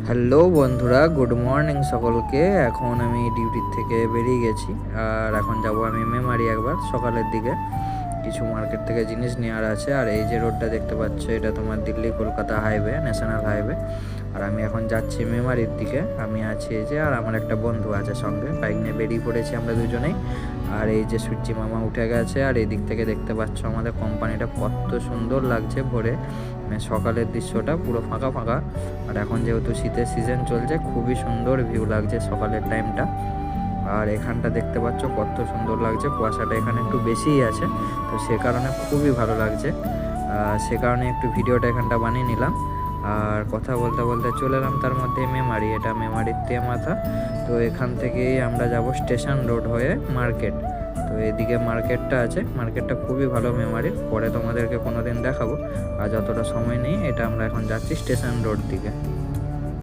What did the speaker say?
Hello বন্ধুরা, good morning সকলকে। এখন আমি ডিউটির থেকে বেরিয়ে গেছি আর এখন যাব আমি মেমারি একবার সকালের দিকে। কিছু মার্কেট থেকে জিনিস নেওয়ার আছে। আর এই যে রোডটা দেখতে পাচ্ছ, এটা তোমার Delhi Kolkata highway, national highway. আর আমি এখন যাচ্ছি মেমারির দিকে। আমি আছি এই যে, আর আমার একটা বন্ধু আছে সঙ্গে, বাইক নিয়ে বেরিয়ে পড়েছি আমরা দুজনেই। আর এই যে সূর্যি মামা উঠে গেছে। আর এই দিক থেকে দেখতে পাচ্ছ আমাদের কোম্পানিটা কত সুন্দর লাগছে ভোরে, মানে সকালের দৃশ্যটা পুরো ফাঁকা ফাঁকা। আর এখন যেহেতু শীতের সিজন চলছে, খুবই সুন্দর ভিউ লাগছে সকালের টাইমটা। আর এখানটা দেখতে পাচ্ছ কত সুন্দর লাগছে, কুয়াশাটা এখানে একটু বেশিই আছে, তো সে কারণে খুবই ভালো লাগছে। সে কারণে একটু ভিডিওটা এখানটা বানিয়ে নিলাম। আর কথা বলতে বলতে চলে এলাম তার মধ্যে মেমারি, এটা মেমারির তেমাথা। তো এখান থেকেই আমরা যাব স্টেশন রোড হয়ে মার্কেট। তো এদিকে মার্কেটটা আছে, মার্কেটটা খুবই ভালো মেমারির, পরে তোমাদেরকে কোনোদিন দেখাবো। আর যতটা সময় নেই, এটা আমরা এখন যাচ্ছি স্টেশন রোড দিকে।